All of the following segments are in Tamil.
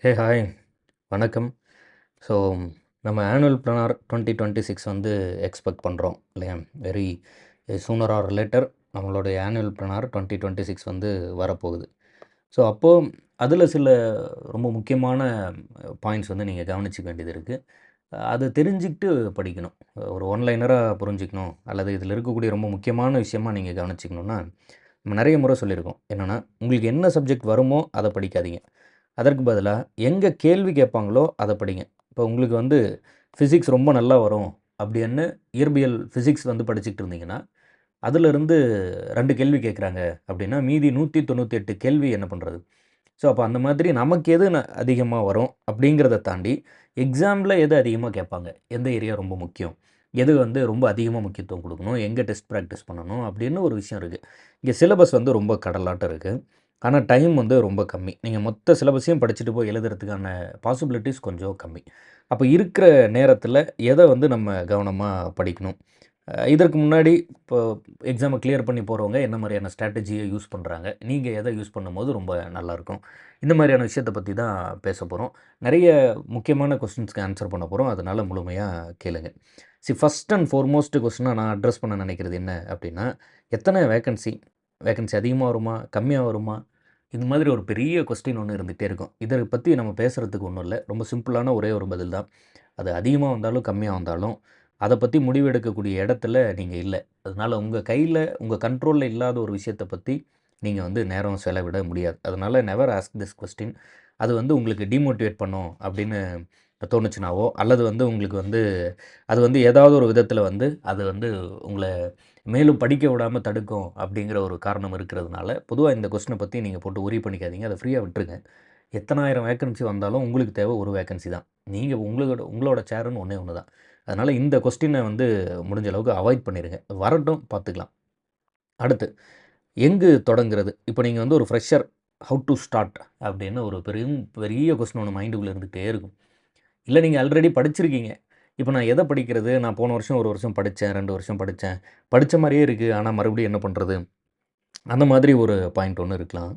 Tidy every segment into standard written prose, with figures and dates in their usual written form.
ஹாய் வணக்கம். ஸோ நம்ம ஆனுவல் பிளானர் 2026 வந்து எக்ஸ்பெக்ட் பண்ணுறோம் இல்லையா? வெரி சூனர் ஆர் லேட்டர் நம்மளுடைய ஆனுவல் பிளானர் 2026 வந்து வரப்போகுது. ஸோ அப்போது அதில் சில ரொம்ப முக்கியமான பாயிண்ட்ஸ் வந்து நீங்கள் கவனிச்சிக்க வேண்டியது இருக்குது. அது தெரிஞ்சுக்கிட்டு படிக்கணும். ஒரு ஒன்லைனராக புரிஞ்சிக்கணும் அல்லது இதில் இருக்கக்கூடிய ரொம்ப முக்கியமான விஷயமா நீங்கள் கவனிச்சிக்கணுன்னா, நம்ம நிறைய முறை சொல்லியிருக்கோம். என்னென்னா, உங்களுக்கு என்ன சப்ஜெக்ட் வருமோ அதை படிக்காதீங்க. அதற்கு பதிலா எங்கே கேள்வி கேட்பாங்களோ அதை படிங்க. இப்போ உங்களுக்கு வந்து ஃபிசிக்ஸ் ரொம்ப நல்லா வரும் அப்படின்னு இயற்பியல் ஃபிசிக்ஸ் வந்து படிச்சுக்கிட்டு இருந்தீங்கன்னா, அதிலிருந்து 2 கேள்வி கேட்குறாங்க அப்படின்னா, மீதி 198 கேள்வி என்ன பண்ணுறது? ஸோ அப்போ அந்த மாதிரி நமக்கு எது அதிகமாக வரும் அப்படிங்கிறத தாண்டி, எக்ஸாமில் எது அதிகமாக கேட்பாங்க? எந்த ஏரியா ரொம்ப முக்கியம்? எது வந்து ரொம்ப அதிகமாக முக்கியத்துவம் கொடுக்கணும்? எங்கே டெஸ்ட் ப்ராக்டிஸ் பண்ணணும்? அப்படின்னு ஒரு விஷயம் இருக்குது. இங்கே சிலபஸ் வந்து ரொம்ப கடலாட்டம் இருக்குது. ஆனா டைம் வந்து ரொம்ப கம்மி. நீங்க மொத்த சிலபஸையும் படிச்சுட்டு போய் எழுதுறதுக்கான பாசிபிலிட்டீஸ் கொஞ்சம் கம்மி. அப்ப இருக்கிற நேரத்தில எத வந்து நம்ம கவனமா படிக்கணும்? இதற்கு முன்னாடி இப்போ எக்ஸாம கிளியர் பண்ணி போறவங்க என்ன மாரியான ஸ்ட்ராட்டஜிய யூஸ் பண்றாங்க? நீங்க எத யூஸ் பண்ணும்போது ரொம்ப நல்லாயிருக்கும்? இந்த மாரியான விஷயத்த பத்தி தான் பேசப் போறோம். நெறைய முக்கியமான கொஸ்டின்ஸ்க்கு ஆன்ஸர் பண்ண போறோம். அதனால முழுமையா கேளுங்க. ஃபர்ஸ்ட் அண்ட் ஃபோர்மோஸ்ட் கொஸ்டினா நான் அட்ரஸ் பண்ண நெனைக்கிறது என்ன அப்டின்னா, எத்தன வேக்கன்சி? வேக்கன்சி அதிகமா வருமா? கம்மியா வருமா? இந்த மாதிரி ஒரு பெரிய கொஸ்டின் ஒண்ணு இருந்துகிட்டே இருக்கும். இத பத்தி நம்ம பேசுறதுக்கு ஒண்ணும் இல்ல. ரொம்ப சிம்பிளான ஒரே ஒரு பதில் தான். அது அதிகமா வந்தாலும், கம்மியா வந்தாலும், அத பத்தி முடிவு எடுக்கக்கூடிய இடத்துல நீங்க இல்ல. அதனால உங்க கையில, உங்க கண்ட்ரோல்ல இல்லாத ஒரு விஷயத்த பத்தி நீங்க வந்து நேரம் செலவிட முடியாது. அதனால நெவர் ஆஸ்க் திஸ் கொஸ்டின். அது வந்து உங்களுக்கு டிமோட்டிவேட் பண்ணும் அப்படின்னு தோணுச்சுனாவோ, அல்லது வந்து உங்களுக்கு வந்து அது வந்து ஏதாவது ஒரு விதத்தில வந்து அது வந்து உங்கள மேலும் படிக்க விடாம தடுக்கும் அப்படிங்கிற ஒரு காரணம் இருக்கிறதுனால, பொதுவா இந்த கொஸ்டின பத்தி நீங்க போட்டு வொரி பண்ணிக்காதீங்க. அத ஃப்ரீயா விட்டுருங்க. எத்தனாயிரம் வேக்கன்சி வந்தாலும் உங்களுக்கு தேவை ஒரு வேக்கன்சி தான். நீங்க உங்களோட உங்களோட சேர்ன்னு ஒண்ணே ஒண்ணு தான். அதனால இந்த கொஸ்டின வந்து முடிஞ்ச அளவுக்கு அவாய்ட் பண்ணிருங்க. வரட்டும் பார்த்துக்கலாம். அடுத்து எங்கு தொடங்குறது? இப்போ நீங்க வந்து ஒரு ஃப்ரெஷர் ஹவ் டூ ஸ்டார்ட் அப்படின்னு ஒரு பெரிய கொஸ்டின் ஒண்ணு மைண்டுக்குள்ள இருந்துகிட்டே இருக்கும். இல்ல நீங்க ஆல்ரெடி படிச்சிருக்கீங்க. இப்ப நான் எத படிக்கிறது? நான் போன வருஷம் 1 வருஷம் படிச்சேன், 2 வருஷம் படிச்சேன். படிச்ச மாரியே இருக்கு. ஆனா மறுபடியும் என்ன பண்றது? அந்த மாதிரி ஒரு பாயிண்ட் ஒண்ணு இருக்கலாம்.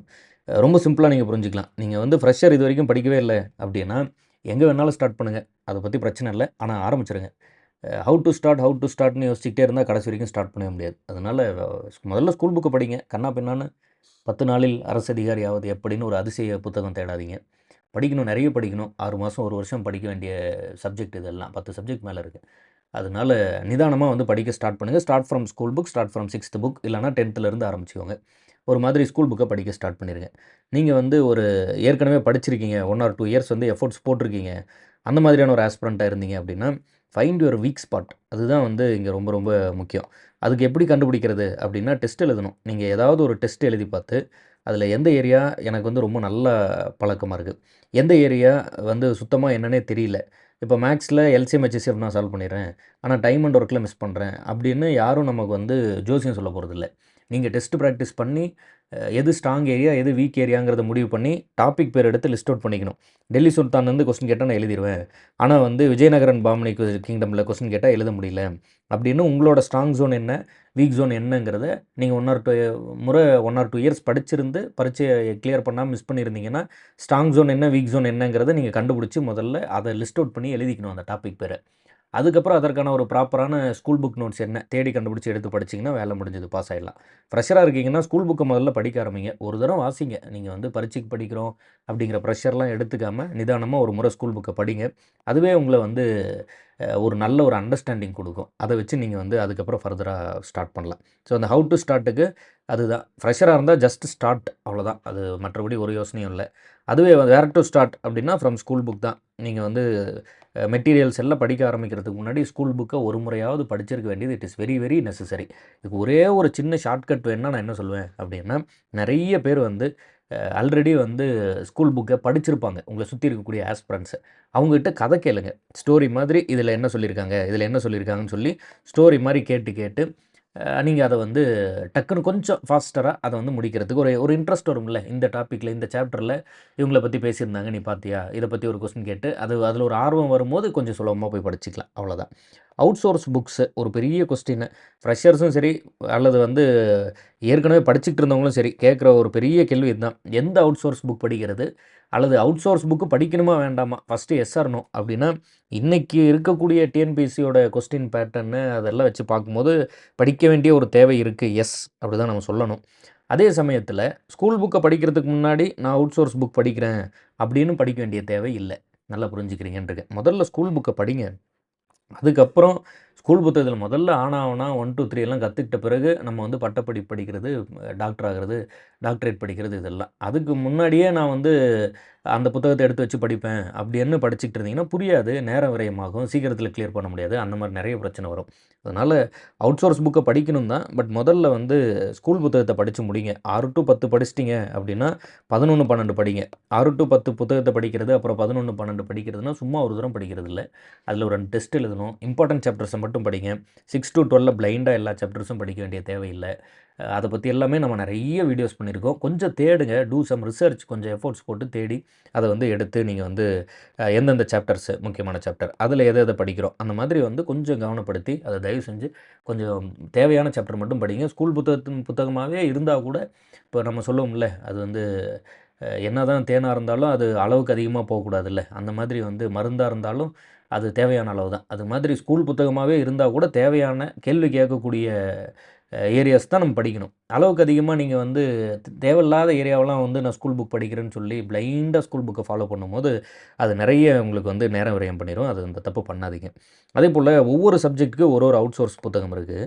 ரொம்ப சிம்பிளா நீங்க புரிஞ்சுக்கலாம். நீங்க வந்து ஃப்ரெஷர் இதுவரைக்கும் படிக்கவே இல்ல அப்டின்னா, எங்க வேணாலும் ஸ்டார்ட் பண்ணுங்க. அத பத்தி பிரச்சனை இல்ல. ஆனா ஆரம்பிச்சுருங்க. ஹவ் டூ ஸ்டார்ட்ன்னு யோசிச்சுக்கிட்டே இருந்தா கடைசி வரைக்கும் ஸ்டார்ட் பண்ணவே முடியாது. அதனால முதல்ல ஸ்கூல் புக்க படிங்க. கன்னா பின்னான்னு 10 நாளில் அரசு அதிகாரி ஆவது எப்படின்னு ஒரு அதிசய புத்தகம் தேடாதீங்க. படிக்கணும், நெறைய படிக்கணும். 6 மாசம், 1 வருஷம் படிக்க வேண்டிய சப்ஜெக்ட் இதெல்லாம். 10 சப்ஜெக்ட் மேல இருக்கு. அதனால நிதானமா வந்து படிக்க ஸ்டார்ட் பண்ணுங்க. Start from school book, start from 6த் புக் இல்லன்னா 10த்லேருந்து ஆரம்பிச்சுக்கோங்க. ஒரு மாதிரி ஸ்கூல் புக்க படிக்க ஸ்டார்ட் பண்ணிருங்க. நீங்க வந்து ஒரு ஏற்கனவே படிச்சிருக்கீங்க. 1 ஆர் 2 இயர்ஸ் வந்து எஃபோர்ட்ஸ் போட்டிருக்கீங்க. அந்த மாதிரியான ஒரு ஆஸ்பிரண்ட்டா இருந்தீங்க அப்டின்னா, ஃபைண்ட் யுவர் வீக் ஸ்பாட். அதுதான் வந்து இங்க ரொம்ப ரொம்ப முக்கியம். அதுக்கு எப்படி கண்டுபிடிக்கிறது அப்டின்னா, டெஸ்ட் எழுதணும். நீங்க ஏதாவது ஒரு டெஸ்ட் எழுதி பார்த்து, அதில எந்த ஏரியா எனக்கு வந்து ரொம்ப நல்ல பழக்கமா இருக்கு. எந்த ஏரியா வந்து சுத்தமா என்னன்னே தெரியல. இப்போ மேத்ஸ்ல எல்சிஎம், ஹெச்சிஎஃப் நான் சால்வ் பண்ணிடுறேன். ஆனா டைம் அண்ட் ஒர்க்ல மிஸ் பண்றேன். அப்படின்னு யாரும் நமக்கு வந்து ஜோசியம் சொல்லப் போறதில்ல. நீங்க டெஸ்ட் பிராக்டிஸ் பண்ணி, எது ஸ்ட்ராங் ஏரியா, எது வீக் ஏரியாங்கிறத முடிவு பண்ணி, டாபிக் பேர் எடுத்து லிஸ்ட் அவுட் பண்ணிக்கணும். டெல்லி சுல்தான்லேருந்து கொஸ்டின் கேட்டா நான் எழுதிருவேன். ஆனா வந்து விஜயநகரன் பாமனி கிங்டம்ல கொஸ்டின் கேட்டா எழுத முடியல. அப்படின்னு உங்களோட ஸ்ட்ராங் ஜோன் என்ன, வீக் ஜோன் என்னங்கிறத நீங்க 1 ஆர் 2 முறை 1 ஆர் 2 இயர்ஸ் படிச்சிருந்து பரீட்சைய கிளியர் பண்ணாம மிஸ் பண்ணியிருந்தீங்கன்னா, ஸ்ட்ராங் ஜோன் என்ன, வீக் ஜோன் என்னங்கிறத நீங்க கண்டுபிடிச்சு முதல்ல அத லிஸ்ட் அவுட் பண்ணி எழுதிக்கணும் அந்த டாபிக் பேர. அதுக்கப்புறம் அதற்கான ஒரு ப்ராப்பரான ஸ்கூல் புக் நோட்ஸ் என்ன, தேடி கண்டுபிடிச்சு எடுத்து படிச்சீங்கன்னா, வேலை முடிஞ்சது பாஸ் ஆயிடலாம். ஃப்ரெஷரா இருக்கீங்கன்னா, ஸ்கூல் புக்க முதல்ல படிக்க ஆரம்பிங்க. ஒரு தடவ வாசிங்க. நீங்க வந்து பரீட்சைக்கு படிக்கிறோம் அப்படிங்கிற ப்ரெஷர்லாம் எடுத்துக்காம, நிதானமா ஒரு முறை ஸ்கூல் புக்க படிங்க. அதுவே உங்கள வந்து ஒரு நல்ல ஒரு அண்டர்ஸ்டாண்டிங் குடுக்கும். அத வச்சு நீங்க வந்து அதுக்கப்புறம் ஃபர்தரா ஸ்டார்ட் பண்ணலாம். ஸோ அந்த ஹவ் டூ ஸ்டார்ட்டுக்கு அதுதான். ஃப்ரெஷரா இருந்தா ஜஸ்ட் ஸ்டார்ட் அவ்வளோதான். அது மற்றபடி ஒரு யோசனையும் இல்ல. அதுவே வேர் டூ ஸ்டார்ட் அப்படின்னா, ஃப்ரம் ஸ்கூல் புக் தான். நீங்க வந்து மெட்டீரியல்ஸ் எல்லாம் படிக்க ஆரம்பிக்கிறதுக்கு முன்னாடி ஸ்கூல் புக்க ஒரு முறையாவது படிச்சிருக்க வேண்டியது it is very very necessary. இதுக்கு ஒரே ஒரு சின்ன ஷார்ட்கட் வேணுனா நான் என்ன சொல்லுவேன் அப்படின்னா, நெறைய பேர் வந்து ஆல்ரெடி வந்து ஸ்கூல் புக்க படிச்சிருப்பாங்க. உங்கள சுத்தி இருக்கக்கூடிய ஆஸ்பிரண்ட்ஸ். அவங்ககிட்ட கதை கேளுங்க. ஸ்டோரி மாதிரி இதில என்ன சொல்லியிருக்காங்க, இதில என்ன சொல்லியிருக்காங்கன்னு சொல்லி ஸ்டோரி மாரி கேட்டு கேட்டு நீங்க அத வந்து டக்குனு கொஞ்சம் ஃபாஸ்டரா அத வந்து முடிக்கிறதுக்கு ஒரு ஒரு இன்ட்ரெஸ்ட் வரும்ல. இந்த டாபிக்ல, இந்த சாப்டர்ல இவங்கள பத்தி பேசியிருந்தாங்க. நீ பார்த்தியா? இத பத்தி ஒரு கொஸ்டின் கேட்டு, அதில ஒரு ஆர்வம் வரும்போது கொஞ்சம் சுலபமா போய் படிச்சுக்கலாம். அவ்வளோதான். அவுட் சோர்ஸ் புக்ஸ் ஒரு பெரிய கொஸ்டின் ஃப்ரெஷர்ஸும் சரி, அல்லது வந்து ஏற்கனவே படிச்சுக்கிட்டு இருந்தவங்களும் சரி, கேட்குற ஒரு பெரிய கேள்வி இதுதான். எந்த அவுட் சோர்ஸ் புக் படிக்கிறது? அல்லது அவுட் சோர்ஸ் புக்கு படிக்கணுமா வேண்டாமா? ஃபஸ்ட்டு எஸ் ஆர் நோ அப்படின்னா, இன்னைக்கு இருக்கக்கூடிய டிஎன்பிஎஸ்சியோட கொஸ்டின் பேட்டர்னு அதெல்லாம் வச்சு பார்க்கும்போது, படிக்க வேண்டிய ஒரு தேவை இருக்கு. எஸ் அப்படிதான் நம்ம சொல்லணும். அதே சமயத்தில ஸ்கூல் புக்க படிக்கிறதுக்கு முன்னாடி, நான் அவுட் சோர்ஸ் புக் படிக்கிறேன் அப்படின்னு படிக்க வேண்டிய தேவை இல்ல. நல்லா புரிஞ்சுக்கிறீங்கன்னு இருக்கேன். முதல்ல ஸ்கூல் புக்க படிங்க. அதுக்கப்புறம் ஸ்கூல் புத்தகத்தில முதல்ல ஆனா, ஆவன்னா 1, 2, 3 எல்லாம் கத்துக்கிட்ட பிறகு, நம்ம வந்து பட்டப்படிப்பு படிக்கிறது, டாக்டர் ஆகுறது, டாக்டரேட் படிக்கிறது இதெல்லாம். அதுக்கு முன்னாடியே நான் வந்து அந்த புத்தகத்த எடுத்து வச்சு படிப்பேன், அப்படின்னு படிச்சுக்கிட்டு இருந்தீங்கன்னா புரியாது, நேரம் விரயமாகும், சீக்கிரத்தில கிளியர் பண்ண முடியாது. அந்த மாரி நெறைய பிரச்சனை வரும். அதனால அவுட் சோர்ஸ் புக்க படிக்கணும் தான். பட் முதல்ல வந்து ஸ்கூல் புத்தகத்த படிச்சு முடிங்க. 6 டூ 10 படிச்சிட்டீங்க அப்படின்னா, 11, 12 படிங்க. 6 டூ 10 புத்தகத்த படிக்கிறது, அப்புறம் 11, 12 படிக்கிறதுனா சும்மா ஒரு தரம் படிக்கிறது இல்ல. அதில ஒரு 2 டெஸ்ட் எழுதணும். இம்பார்ட்டன்ட் சாப்டர்ஸ மட்டும் படிங்க. 6 டூ 12 பிளைண்டா எல்லா சாப்டர்ஸும் படிக்க வேண்டிய தேவையில்ல. அத பத்தி எல்லாமே நம்ம நெறைய வீடியோஸ் பண்ணியிருக்கோம். கொஞ்சம் தேடுங்க. டூ சம் ரிசர்ச் கொஞ்சம் எஃபோர்ட்ஸ் போட்டு தேடி, அத வந்து எடுத்து நீங்க வந்து எந்தெந்த சாப்டர்ஸ் முக்கியமான சாப்டர், அதில எத எத படிக்கிறோம். அந்த மாதிரி வந்து கொஞ்சம் கவனப்படுத்தி, அத தயவு செஞ்சு கொஞ்சம் தேவையான சாப்டர் மட்டும் படிங்க. ஸ்கூல் புத்தகமாவே இருந்தா கூட, இப்போ நம்ம சொல்லுவோம்ல, அது வந்து என்னதான் தேனா இருந்தாலும், அது அளவுக்கு அதிகமா போகக்கூடாதுல்ல. அந்த மாதிரி வந்து மருந்தா இருந்தாலும், அது தேவையான அளவு தான். அது மாதிரி ஸ்கூல் புத்தகமாவே இருந்தா கூட தேவையான கேள்வி கேட்கக்கூடிய ஏரியாஸ் தான் நம்ம படிக்கணும். அளவுக்கு அதிகமா நீங்க வந்து தேவையில்லாத ஏரியாவெல்லாம் வந்து நான் ஸ்கூல் புக் படிக்கிறேன்னு சொல்லி பிளைண்டா ஸ்கூல் புக்க ஃபாலோ பண்ணும்போது, அது நெறைய உங்களுக்கு வந்து நேரம் விரயம் பண்ணிரும். அது அந்த தப்பு பண்ணாதீங்க. அதேபோல ஒவ்வொரு சப்ஜெக்ட்டுக்கு ஒரு ஒரு அவுட் சோர்ஸ் புத்தகம் இருக்கு.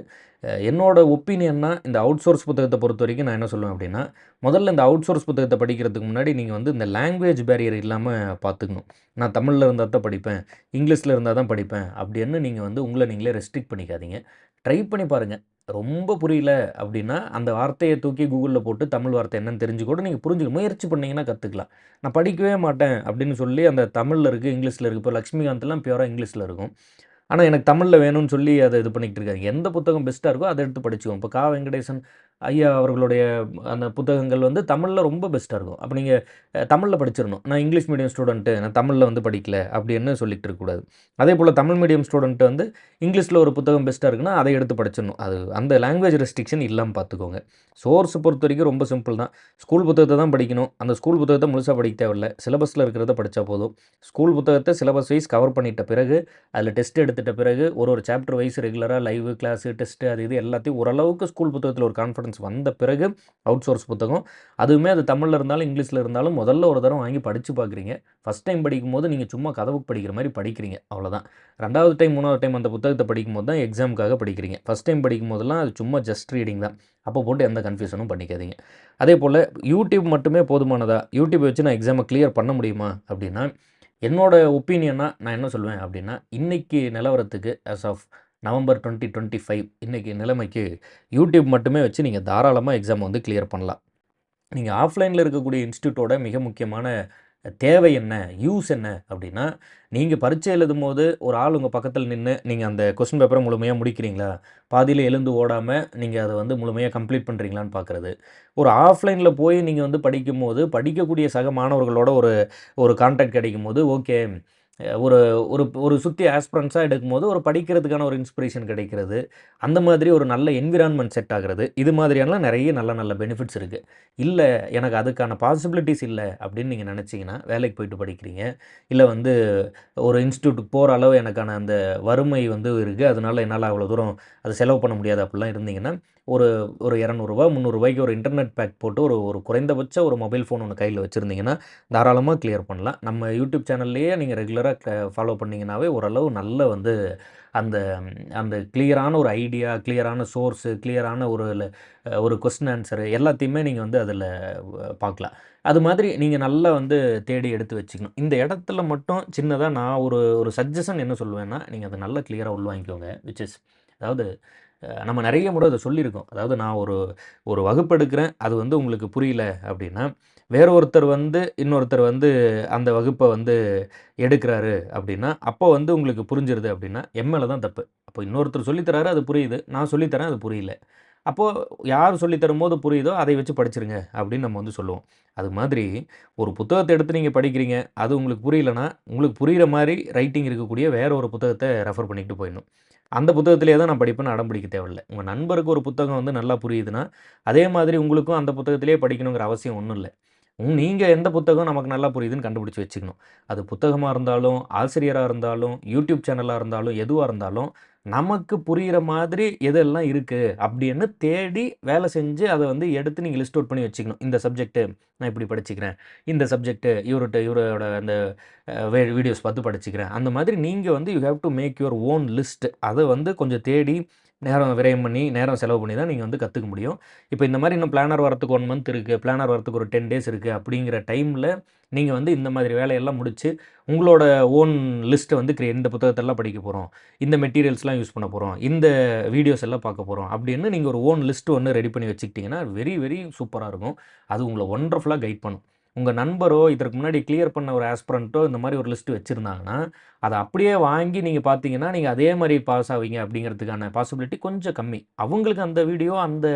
என்னோட ஒப்பீனியன்னா இந்த அவுட் சோர்ஸ் புத்தகத்த பொறுத்தவரைக்கும் நான் என்ன சொல்லுவேன் அப்டின்னா, முதல்ல இந்த அவுட் சோர்ஸ் புத்தகத்த படிக்கிறதுக்கு முன்னாடி நீங்க வந்து இந்த லாங்குவேஜ் பேரியர் இல்லாம பார்த்துக்கணும். நான் தமிழ்ல இருந்தா தான் படிப்பேன், இங்கிலீஷ்ல இருந்தா தான் படிப்பேன் அப்டின்னு நீங்க வந்து உங்கள நீங்களே ரெஸ்ட்ரிக்ட் பண்ணிக்காதீங்க. ட்ரை பண்ணி பாருங்க. ரொம்ப புரியல அப்டின்னா, அந்த வார்த்தைய தூக்கி கூகுள்ல போட்டு தமிழ் வார்த்தை என்னன்னு தெரிஞ்சு கூட நீங்க முயற்சி பண்ணீங்கன்னா கத்துக்கலாம். நான் படிக்கவே மாட்டேன் அப்டின்னு சொல்லி அந்த தமிழ்ல இருக்கு, இங்கிலீஷ்ல இருக்கு. இப்போ லக்ஷ்மிகாந்த்லாம் பியூரா இங்கிலீஷ்ல இருக்கும். ஆனா, எனக்கு தமிழ்ல வேணும்னு சொல்லி அத இது பண்ணிக்கிட்டு இருக்காங்க. எந்த புத்தகம் பெஸ்ட்டா இருக்கோ அத எடுத்து படிச்சுக்கோங்க. இப்போ வெங்கடேசன் ஐயா அவர்களுடைய அந்த புத்தகங்கள் வந்து தமிழ்ல ரொம்ப பெஸ்ட்டா இருக்கும். அப்ப நீங்க தமிழ்ல படிச்சிரணும். நான் இங்கிலீஷ் மீடியம் ஸ்டூடண்ட்டு, நான் தமிழ்ல வந்து படிக்கல அப்படின்னு சொல்லிட்டு இருக்கக்கூடாது. அதேபோல தமிழ் மீடியம் ஸ்டூடண்ட் வந்து இங்கிலீஷ்ல ஒரு புத்தகம் பெஸ்ட்டா இருக்குன்னா, அதை எடுத்து படிச்சிடணும். அது அந்த லாங்குவேஜ் ரெஸ்ட்ரிக்ஷன் இல்லாம பார்த்துக்கோங்க. சோர்ஸ் பொறுத்தவரைக்கும் ரொம்ப சிம்பிள் தான். ஸ்கூல் புத்தகத்த தான் படிக்கணும். அந்த ஸ்கூல் புத்தகத்த முழுசா படிக்க தேவையில்ல. சிலபஸ்ல இருக்கிறத படிச்சா போதும். ஸ்கூல் புத்தகத்த சிலபஸ் வைஸ் கவர் பண்ணிட்ட பிறகு அதில டெஸ்ட் எடுத்துட்ட பிறகு ஒரு ஒரு சாப்டர் வைஸ் ரெகுலரா லைவ் கிளாஸு, டெஸ்ட்டு அது இது எல்லாத்தையும் ஓரளவுக்கு ஸ்கூல் புத்தகத்தில ஒரு கான்ஃபிடன்ஸ் வந்த பிறகு அவுட் சோர்ஸ் புத்தகம். அதுவுமே அது தமிழ்ல இருந்தாலும், இங்கிலீஷ்ல இருந்தாலும் முதல்ல ஒரு தடவ வாங்கி படிச்சு பார்க்குறீங்க. ஃபர்ஸ்ட் டைம் படிக்கும்போது நீங்க சும்மா கதை புக் படிக்கிற மாரி படிக்கிறீங்க. அவ்வளோதான். 2வது டைம், 3வது டைம் அந்த புத்தகத்த படிக்கும்போது தான் எக்ஸாமுக்காக படிக்கிறீங்க. ஃபர்ஸ்ட் டைம் படிக்கும்போதெல்லாம் அது சும்மா ஜஸ்ட் ரீடிங் தான். அப்போ போட்டு எந்த கன்ஃப்யூஷனும் பண்ணிக்காதீங்க. அதேபோல யூடியூப் மட்டுமே போதுமானதா? யூடியூப் வச்சு நான் எக்ஸாம கிளியர் பண்ண முடியுமா? அப்படின்னா என்னோட ஒப்பீனியனா நான் என்ன சொல்லுவேன் அப்படின்னா, இன்னைக்கு நிலவரத்துக்கு ஆஸ் ஆஃப் நவம்பர் 2025 இன்னைக்கு நிலைமைக்கு யூடியூப் மட்டுமே வச்சு நீங்க தாராளமா எக்ஸாம் வந்து கிளியர் பண்ணலாம். நீங்க ஆஃப்லைன்ல இருக்கக்கூடிய இன்ஸ்டிடியூட்டோட மிக முக்கியமான தேவை என்ன? யூஸ் என்ன? அப்டின்னா, நீங்க பரீட்சை எழுதும்போது ஒரு ஆள் உங்க பக்கத்துல நின்னு, நீங்க அந்த கொஸ்டின் பேப்பர முழுமையா முடிக்கிறீங்களா? பாதியில எழுந்து ஓடாம, நீங்க அத வந்து முழுமையா கம்ப்ளீட் பண்றீங்களான்னு பார்க்குறது. ஒரு ஆஃப்லைன்ல போய் நீங்க வந்து படிக்கும்போது, படிக்கக்கூடிய சக மாணவர்களோட ஒரு ஒரு கான்டாக்ட் கிடைக்கும்போது, ஓகே. ஒரு ஒரு ஒரு சுத்தி ஆஸ்பிரண்ட்ஸா எடுக்கும்போது, ஒரு படிக்கிறதுக்கான ஒரு இன்ஸ்பிரேஷன் கிடைக்கிறது. அந்த மாதிரி ஒரு நல்ல என்விரான்மென்ட் செட் ஆகுறது. இது மாதிரியான நெறைய நல்ல நல்ல பெனிஃபிட்ஸ் இருக்கு. இல்ல, எனக்கு அதுக்கான பாசிபிலிட்டீஸ் இல்ல அப்படின்னு நீங்க நெனச்சீங்கன்னா, வேலைக்கு போயிட்டு படிக்கிறீங்க. இல்ல வந்து ஒரு இன்ஸ்டிடியூட்க்கு போற அளவு எனக்கான அந்த வறுமை வந்து இருக்கு. அதனால என்னால அவ்வளோ தூரம் அத செலவு பண்ண முடியாது அப்படிலாம் இருந்தீங்கன்னா, ஒரு ஒரு ரூ. 200 ரூ. 300க்கு ஒரு இன்டர்நெட் பேக் போட்டு ஒரு ஒரு குறைந்தபட்ச ஒரு மொபைல் ஃபோன் ஒண்ணு கையில வச்சிருந்தீங்கன்னா, தாராளமா கிளியர் பண்ணலாம். நம்ம யூடியூப் சேனல்லயே நீங்க ரெகுலரா ஃபாலோ பண்ணீங்கன்னாவே ஓரளவு நல்ல வந்து அந்த அந்த கிளியரான ஒரு ஐடியா, கிளியரான சோர்ஸு, கிளியரான ஒரு கொஸ்டின் ஆன்ஸரு எல்லாத்தையுமே நீங்க வந்து அதில பார்க்கலாம். அது மாதிரி நீங்க நல்லா வந்து தேடி எடுத்து வச்சுக்கணும். இந்த இடத்துல மட்டும் சின்னதா நான் ஒரு ஒரு சஜஷன் என்ன சொல்லுவேன்னா, நீங்க அத நல்லா கிளியரா உள்வாங்கிக்கோங்க. விச் இஸ் அதாவது நம்ம நெறைய முறை அத சொல்லியிருக்கோம். அதாவது நான் ஒரு ஒரு வகுப்பு எடுக்கிறேன். அது வந்து உங்களுக்கு புரியல அப்டின்னா, வேற ஒருத்தர் வந்து இன்னொருத்தர் வந்து அந்த வகுப்ப வந்து எடுக்குறாரு அப்டின்னா, அப்போ வந்து உங்களுக்கு புரிஞ்சிருது அப்டின்னா, என் மேல தான் தப்பு. அப்போ இன்னொருத்தர் சொல்லி தராரு அது புரியுது. நான் சொல்லி தரேன் அது புரியல. அப்போ யார் சொல்லி தரும்போது புரியுதோ, அதை வச்சு படிச்சுருங்க அப்டின்னு நம்ம வந்து சொல்லுவோம். அது மாதிரி ஒரு புத்தகத்த எடுத்து நீங்க படிக்கிறீங்க. அது உங்களுக்கு புரியலன்னா, உங்களுக்கு புரியிற மாரி ரைட்டிங் இருக்கக்கூடிய வேற ஒரு புத்தகத்த ரெஃபர் பண்ணிட்டு போயிடணும். அந்த புத்தகத்திலேயே தான் நான் படிப்பேன்னு அடம் பிடிக்க தேவையில்ல. உங்க நண்பருக்கு ஒரு புத்தகம் வந்து நல்லா புரியுதுன்னா, அதே மாதிரி உங்களுக்கும் அந்த புத்தகத்திலேயே படிக்கணுங்கிற அவசியம் ஒண்ணும் இல்ல. நீங்கள் எந்த புத்தகம் நமக்கு நல்லா புரியுதுன்னு கண்டுபிடிச்சி வச்சுக்கணும். அது புத்தகமாக இருந்தாலும், ஆசிரியராக இருந்தாலும், யூடியூப் சேனலாக இருந்தாலும், எதுவாக இருந்தாலும் நமக்கு புரியிற மாதிரி எதெல்லாம் இருக்கு அப்படின்னு தேடி வேலை செஞ்சு அத வந்து எடுத்து நீங்க லிஸ்ட் அவுட் பண்ணி வச்சுக்கணும். இந்த சப்ஜெக்ட் நான் இப்படி படிச்சுக்கிறேன். இந்த சப்ஜெக்ட் இவரோட அந்த வீடியோஸ் பார்த்து படிச்சுக்கிறேன். அந்த மாதிரி நீங்க வந்து you have to make your own list. அத வந்து கொஞ்சம் தேடி நேரம் விரயம் பண்ணி, நேரம் செலவு பண்ணி தான் நீங்க வந்து கத்துக்க முடியும். இப்ப இந்த மாரி இன்னும் பிளானர் வரதுக்கு 1 மந்த் இருக்கு. பிளானர் வரதுக்கு ஒரு 10 டேஸ் இருக்கு அப்படிங்கிற டைம்ல நீங்க வந்து இந்த மாதிரி வேலையெல்லாம் முடிச்சு, உங்களோட ஓன் லிஸ்ட்ட வந்து இந்த புத்தகத்தெல்லாம் படிக்க போறோம். இந்த மெட்டீரியல்ஸ்லாம் யூஸ் பண்ண போறோம். இந்த வீடியோஸ் எல்லாம் பார்க்க போறோம். அப்படின்னு நீங்க ஒரு ஓன் லிஸ்ட் ஒண்ணு ரெடி பண்ணி வச்சுக்கிட்டீங்கன்னா, வெரி வெரி சூப்பரா இருக்கும். அது உங்கள வொண்டர்ஃபுல்லா கைட் பண்ணும். உங்க நண்பரோ, இதற்கு முன்னாடி கிளியர் பண்ண ஒரு ஆஸ்பிரண்டோ இந்த மாரி ஒரு லிஸ்ட் வச்சிருந்தாங்கன்னா, அத அப்படியே வாங்கி நீங்க பார்த்தீங்கன்னா, நீங்க அதே மாரி பாஸ் ஆவீங்க அப்படிங்கிறதுக்கான பாசிபிலிட்டி கொஞ்சம் கம்மி. அவங்களுக்கு அந்த வீடியோ, அந்த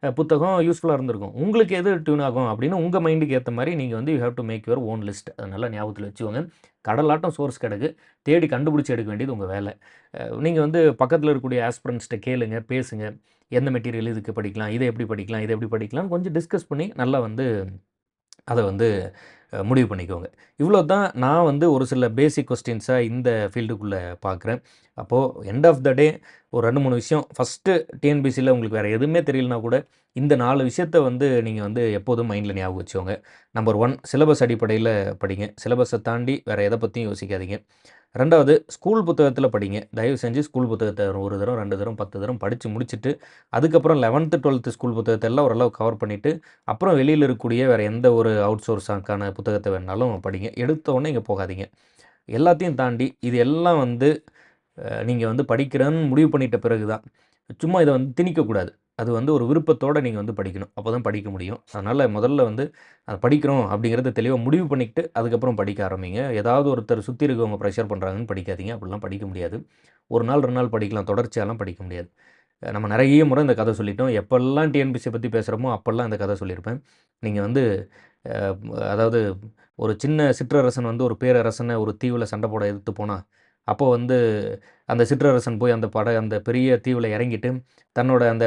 புத்தகம் யூஸ்ஃபுல்லா இருந்திருக்கும். உங்களுக்கு எது டியூன் ஆகும் அப்படின்னு உங்க மைண்டுக்கு ஏத்த மாரி நீங்க வந்து you have to make your own list. அத நல்லா ஞாபகத்துல வச்சுக்கோங்க. கடலாட்டம் சோர்ஸ் கிடக்கு. தேடி கண்டுபிடிச்சு எடுக்க வேண்டியது உங்க வேல. நீங்க வந்து பக்கத்துல இருக்கக்கூடிய ஆஸ்பிரண்ட்ஸ்ட்ட கேளுங்க, பேசுங்க. எந்த மெட்டீரியல் இதுக்கு படிக்கலாம்? இத எப்படி படிக்கலாம்? இத எப்படி படிக்கலாம்ன்னு கொஞ்சம் டிஸ்கஸ் பண்ணி நல்லா வந்து அத வந்து முடிவு பண்ணிக்கோங்க. இவ்வளோ தான் நான் வந்து ஒரு சில பேசிக் கொஸ்டின்ஸா இந்த ஃபீல்டுக்குள்ள பார்க்குறேன். அப்போ எண்ட் ஆஃப் த டே ஒரு 2, 3 விஷயம் ஃபர்ஸ்ட்டு டிஎன்பிசில உங்களுக்கு வேற எதுவுமே தெரியலனா கூட, இந்த 4 விஷயத்த வந்து நீங்க வந்து எப்போதும் மைண்ட்ல ஞாபகம் வச்சுக்கோங்க. நம்பர் 1 சிலபஸ் அடிப்படையில படிங்க. சிலபஸ தாண்டி வேற எத பத்தியும் யோசிக்காதீங்க. 2வது ஸ்கூல் புத்தகத்தில படிங்க. தயவு செஞ்சு ஸ்கூல் புத்தகத்த 1 தரம், 2 தரம், 10 தரம் படிச்சு முடிச்சுட்டு, அதுக்கப்புறம் 11த், 12த் ஸ்கூல் புத்தகத்த எல்லாம் ஓரளவு கவர் பண்ணிட்டு, அப்புறம் வெளியில இருக்கக்கூடிய வேற எந்த ஒரு அவுட் சோர்ஸாக்கான புத்தகத்த வேணாலும் படிங்க. எடுத்த உடனே இங்க போகாதீங்க. எல்லாத்தையும் தாண்டி இது எல்லாம் வந்து நீங்க வந்து படிக்கிறேன்னு முடிவு பண்ணிட்ட பிறகு தான். சும்மா இத வந்து திணிக்கக்கூடாது. அது வந்து ஒரு விருப்பத்தோட நீங்க வந்து படிக்கணும். அப்பதான் படிக்க முடியும். அதனால முதல்ல வந்து அத படிக்கிறோம் அப்படிங்கிறத தெளிவா முடிவு பண்ணிக்கிட்டு, அதுக்கப்புறம் படிக்க ஆரம்பிங்க. ஏதாவது ஒருத்தர் சுத்தி இருக்கவங்க பிரஷர் பண்றாங்கன்னு படிக்காதீங்க. அப்படிலாம் படிக்க முடியாது. 1 நாள், 2 நாள் படிக்கலாம். தொடர்ச்சியாலாம் படிக்க முடியாது. நம்ம நெறைய முறை இந்த கத சொல்லிட்டோம். எப்பல்லாம் டிஎன்பிசிய பத்தி பேசுறோமோ, அப்பல்லாம் இந்த கத சொல்லியிருப்பேன். நீங்க வந்து அ அதாவது ஒரு சின்ன சிற்றரசன் வந்து ஒரு பேரரசன ஒரு தீவுல சண்ட போட எதிர்த்து போனா, அப்போ வந்து அந்த சிற்றரசன் போய் அந்த பெரிய தீவுல இறங்கிட்டு, தன்னோட அந்த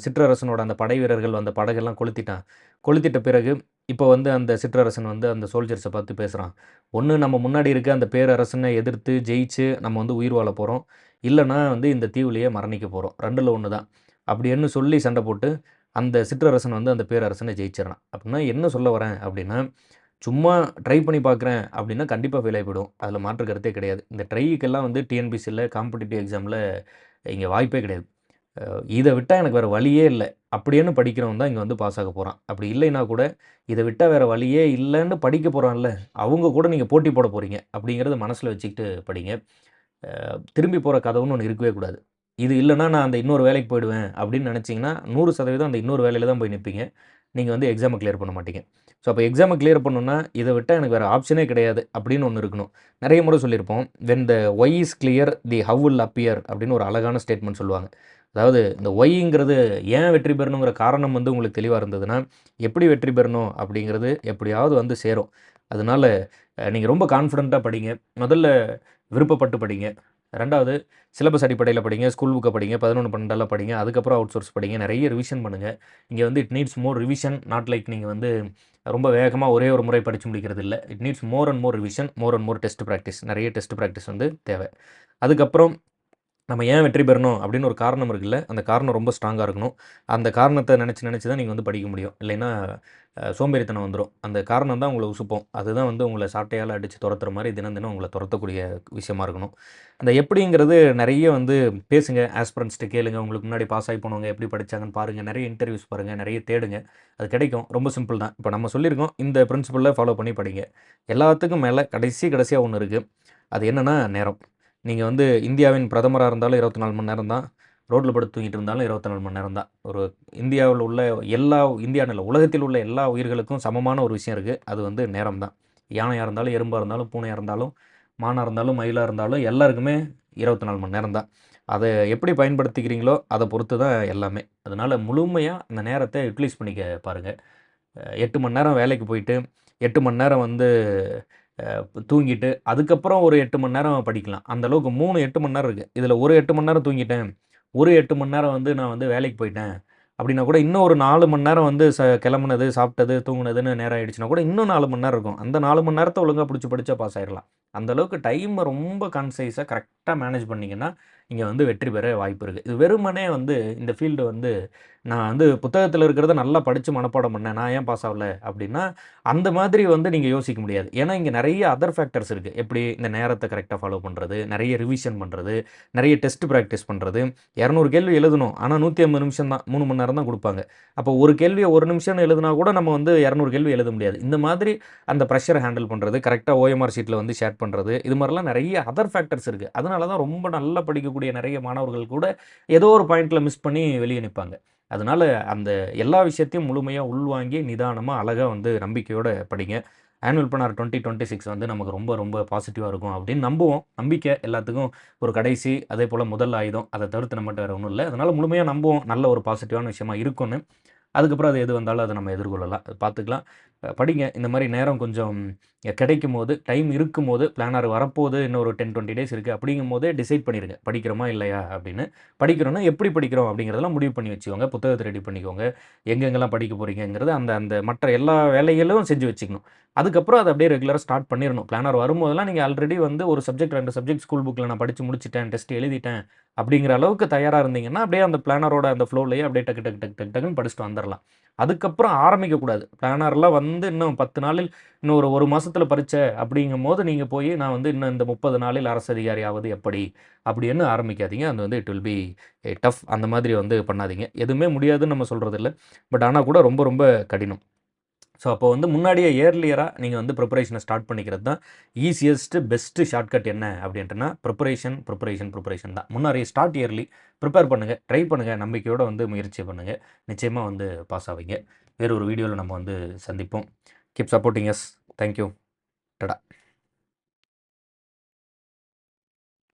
சிற்றரசனோட அந்த படை வீரர்கள் அந்த படகெல்லாம் கொளுத்திட்டான். கொளுத்திட்ட பிறகு, இப்போ வந்து அந்த சிற்றரசன் வந்து அந்த சோல்ஜர்ஸ பார்த்து பேசுறான். "ஒண்ணு நம்ம முன்னாடி இருக்க அந்த பேரரசன எதிர்த்து ஜெயிச்சு நம்ம வந்து உயிர் வாழப் போறோம். இல்லன்னா வந்து இந்த தீவுலயே மரணிக்க போறோம். 2ல 1 தான்." அப்படின்னு சொல்லி சண்ட போட்டு, அந்த சிற்றரசன் வந்து அந்த பேரரசன ஜெயிச்சிடுறான். அப்படின்னா என்ன சொல்ல வரேன் அப்படின்னா, சும்மா ட்ரை பண்ணி பார்க்குறேன் அப்படின்னா, கண்டிப்பா ஃபெயில் ஆயி போயிடுவோம். அதில மாற்று கருத்தே கிடையாது. இந்த ட்ரைக்கெல்லாம் வந்து டிஎன்பிசில காம்படிட்டிவ் எக்ஸாம்ல இங்க வாய்ப்பே கிடையாது. அ இத விட்டா எனக்கு வேற வழியே இல்ல. அப்படின்னு படிக்கிறவன் தான் இங்க வந்து பாஸ் ஆக போறான். அப்படி இல்லைன்னா கூட, இத விட்டா வேற வழியே இல்லன்னு படிக்க போறான்ல, அவங்க கூட நீங்க போட்டி போட போறீங்க. அப்படிங்கிறத மனசுல வச்சுக்கிட்டு படிங்க. திரும்பி போற கதவுன்னு ஒண்ணு இருக்கவே கூடாது. இது இல்லன்னா நான் அந்த இன்னொரு வேலைக்கு போயிடுவேன் அப்படின்னு நினைச்சீங்கன்னா, 100% அந்த இன்னொரு வேலையில தான் போய் நிப்பீங்க. நீங்க வந்து எக்ஸாம கிளியர் பண்ண மாட்டீங்க. ஸோ அப்ப எக்ஸாம கிளியர் பண்ணணும்னா, இத விட்டா எனக்கு வேற ஆப்ஷனே கிடையாது அப்படின்னு ஒண்ணு இருக்கணும். நெறைய முறை சொல்லியிருப்போம். "When the why is clear, the how will appear" அப்படின்னு ஒரு அழகான ஸ்டேட்மெண்ட் சொல்லுவாங்க. அதாவது இந்த ஒய்ங்கிறது ஏன் வெற்றி பெறணுங்கிற காரணம் வந்து உங்களுக்கு தெளிவா இருந்ததுன்னா, எப்படி வெற்றி பெறணும் அப்படிங்கிறது எப்படியாவது வந்து சேரும். அதனால நீங்க ரொம்ப கான்ஃபிடென்ட்டா படிங்க. முதல்ல விருப்பப்பட்டு படிங்க. 2வது சிலபஸ் அடிப்படையில படிங்க. ஸ்கூல் புக்க படிங்க. 11, 12 படிங்க. அதுக்கப்புறம் அவுட் சோர்ஸ் படிங்க. நெறைய ரிவிஷன் பண்ணுங்க. இங்க வந்து it needs more revision. Not like நீங்க வந்து ரொம்ப வேகமா ஒரே ஒரு முறை படிச்சு முடிக்கிறது இல்ல. It needs more and more revision, more and more test practice. நெறைய டெஸ்ட் பிராக்டிஸ் வந்து தேவை. அதுக்கப்புறம் நம்ம ஏன் வெற்றி பெறணும் அப்படின்னு ஒரு காரணம் இருக்குல்ல, அந்த காரணம் ரொம்ப ஸ்ட்ராங்கா இருக்கணும். அந்த காரணத்த நெனச்சு நெனச்சு தான் நீங்க வந்து படிக்க முடியும். இல்லைன்னா சோம்பேறித்தனம் வந்துரும். அந்த காரணம் தான் உங்கள உசுப்பும். அதுதான் வந்து உங்கள சாட்டையால அடிச்சு தொரத்துற மாரி தினம் தினம் உங்கள தொரத்தக்கூடிய விஷயமா இருக்கணும். அந்த எப்படிங்கிறது நெறைய வந்து பேசுங்க. ஆஸ்பிரண்ட்ஸ்ட்ட கேளுங்க. உங்களுக்கு முன்னாடி பாஸ் ஆகி போனவங்க எப்படி படிச்சாங்கன்னு பாருங்க. நெறைய இன்டர்வியூஸ் பாருங்க. நெறைய தேடுங்க. அது கிடைக்கும். ரொம்ப சிம்பிள் தான். இப்ப நம்ம சொல்லியிருக்கோம். இந்த பிரின்சிபல ஃபாலோ பண்ணி படிங்க. எல்லாத்துக்கும் மேல கடைசியா ஒண்ணு இருக்கு. அது என்னன்னா நேரம். நீங்க வந்து இந்தியாவின் பிரதமரா இருந்தாலும் 24 மணி நேரம் தான். ரோட்ல படுத்து தூங்கிட்டு இருந்தாலும் 24 மணி நேரம் தான். ஒரு இந்தியாவுல உள்ள இந்தியான்னு இல்ல, உலகத்தில் உள்ள எல்லா உயிர்களுக்கும் சமமான ஒரு விஷயம் இருக்கு. அது வந்து நேரம் தான். யானையா இருந்தாலும், எறும்பா இருந்தாலும், பூனையா இருந்தாலும், மானா இருந்தாலும், மயிலா இருந்தாலும் எல்லாருக்குமே 24 மணி நேரம் தான். அத எப்படி பயன்படுத்திக்கிறீங்களோ, அத பொறுத்து தான் எல்லாமே. அதனால முழுமையா அந்த நேரத்த யுட்டிலைஸ் பண்ணிக்க பாருங்க. 8 மணி நேரம் வேலைக்கு போயிட்டு, 8 மணி நேரம் வந்து தூங்கிட்டு, அதுக்கப்புறம் ஒரு 8 மணி நேரம் படிக்கலாம். அந்த அளவுக்கு 3 8 மணி நேரம் இருக்கு. இதுல ஒரு 8 மணி நேரம் தூங்கிட்டேன். ஒரு 8 மணி நேரம் வந்து நான் வந்து வேலைக்கு போயிட்டேன். அப்படின்னா கூட இன்னும் ஒரு 4 மணி நேரம் வந்து கிளம்புனது, சாப்பிட்டது, தூங்குனதுன்னு நேரம் ஆயிடுச்சுன்னா கூட இன்னும் 4 மணி நேரம் இருக்கும். அந்த 4 மணி நேரத்த ஒழுங்கா புடிச்சு படிச்சா பாஸ் ஆயிரலாம். அந்த அளவுக்கு டைம ரொம்ப கன்சைஸா கரெக்ட்டா மேனேஜ் பண்ணீங்கன்னா, நீங்க வந்து வெற்றி பெற வாய்ப்பு இருக்கு. இது வெறுமனே வந்து இந்த ஃபீல்டு வந்து நான் வந்து புத்தகத்தில இருக்கிறத நல்லா படிச்சு மனப்பாடம் பண்ணேன். நான் ஏன் பாஸ் ஆவல? அப்படின்னா, அந்த மாதிரி வந்து நீங்க யோசிக்க முடியாது. ஏன்னா, இங்க நெறைய அதர் ஃபேக்டர்ஸ் இருக்கு. எப்படி இந்த நேரத்த கரெக்ட்டா ஃபாலோ பண்றது, நெறைய ரிவிஷன் பண்றது, நெறைய டெஸ்ட் பிராக்டிஸ் பண்றது. 200 கேள்வி எழுதணும். ஆனா 150 நிமிஷம் தான். 3 மணி நேரம் தான் குடுப்பாங்க. அப்போ ஒரு கேள்விய 1 நிமிஷம்னு எழுதுனா கூட நம்ம வந்து 200 கேள்வி எழுத முடியாது. இந்த மாதிரி அந்த பிரஷர ஹேண்டில் பண்றது, கரெக்ட்டா ஓஎம்ஆர் ஷீட்ல வந்து ஷேர் பண்றது, இது மாரிலாம் நெறைய அதர் ஃபேக்டர்ஸ் இருக்கு. அதனால தான் ரொம்ப நல்லா படிக்கக்கூடிய நெறைய மாணவர்கள் கூட ஏதோ ஒரு பாயிண்ட்ல மிஸ் பண்ணி வெளிய நிப்பாங்க. அதனால அந்த எல்லா விஷயத்தையும் முழுமையா உள்வாங்கி, நிதானமா, அழகா வந்து நம்பிக்கையோட படிங்க. ஆனுவல் பிளானர் 2026 வந்து நமக்கு ரொம்ப ரொம்ப பாசிட்டிவா இருக்கும் அப்படின்னு நம்புவோம். நம்பிக்கை எல்லாத்துக்கும் ஒரு கடைசி, அதேபோல முதல் ஆயுதம். அத தவிர்த்து நம்மட்ட வேற ஒண்ணும் இல்ல. அதனால முழுமையா நம்புவோம். நல்ல ஒரு பாசிட்டிவான விஷயமா இருக்கும்னு. அதுக்கப்புறம் அது எது வந்தாலும் அத நம்ம எதிர்கொள்ளலாம். அது பார்த்துக்கலாம். படிங்க. இந்த மாரி நேரம் கொஞ்சம் கிடைக்கும்போது, டைம் இருக்கும்போது, பிளானர் வரப்போது இன்னும் ஒரு 10, 20 டேஸ் இருக்கு. அப்படிங்கும்போதே டிசைட் பண்ணிருங்க. படிக்கிறோமா? இல்லையா? அப்படின்னு. படிக்கிறோம்னா எப்படி படிக்கிறோம்? அப்படிங்கிறதெல்லாம் முடிவு பண்ணி வச்சுக்கோங்க. புத்தகத்த ரெடி பண்ணிக்கோங்க. எங்கெங்கெல்லாம் படிக்க போறீங்கங்கிறது அந்த அந்த மற்ற எல்லா வேலைகளும் செஞ்சு வச்சுக்கணும். அதுக்கப்புறம் அத அப்படியே ரெகுலரா ஸ்டார்ட் பண்ணிறணும். பிளானர் வரும்போதெல்லாம் நீங்க ஆல்ரெடி வந்து ஒரு சப்ஜெக்ட் 2 சப்ஜெக்ட் ஸ்கூல் புக்ல நான் படிச்சு முடிச்சுட்டேன். டெஸ்ட் எழுதிட்டேன். அப்படிங்கிற அளவுக்கு தயாரா இருந்தீங்கன்னா, அப்படியே அந்த பிளானரோட அந்த ஃப்ளோலயே அப்படியே டக்கு டக்கு டக்கு டக்கு டக்குன்னு படிச்சுட்டு வந்துரலாம். அதுக்கப்புறம் ஆரம்பிக்கக்கூடாது. பிளானர்லாம் வந்து இன்னும் 10 நாளில் இன்னும் ஒரு 1 மாசத்துல பரீட்சை அப்படிங்கும்போது, நீங்க போய் நான் வந்து இன்னும் இந்த 30 நாளில் அரசு அதிகாரி ஆவது எப்படி? அப்படின்னு ஆரம்பிக்காதீங்க. அது வந்து இட் வில் பி டஃப் அந்த மாதிரி வந்து பண்ணாதீங்க. எதுவுமே முடியாதுன்னு நம்ம சொல்றது இல்ல. பட் ஆனா கூட ரொம்ப ரொம்ப கடினம். ஸோ, அப்போ வந்து முன்னாடியே இயர்லியரா நீங்க வந்து ப்ரிப்பரேஷன ஸ்டார்ட் பண்ணிக்கிறது தான் ஈசியஸ்ட், பெஸ்ட் ஷார்ட்கட் என்ன அப்படின்ட்டுனா, ப்ரிப்பரேஷன், ப்ரிப்பரேஷன், ப்ரிப்பரேஷன் தான். முன்னாடி ஸ்டார்ட் இயர்லி ப்ரிப்பேர் பண்ணுங்க, ட்ரை பண்ணுங்க, நம்பிக்கையோட வந்து முயற்சி பண்ணுங்க. நிச்சயமா வந்து பாஸ் ஆவீங்க. வேற ஒரு வீடியோல நம்ம வந்து சந்திப்போம். Keep supporting us. Thank you. டடா.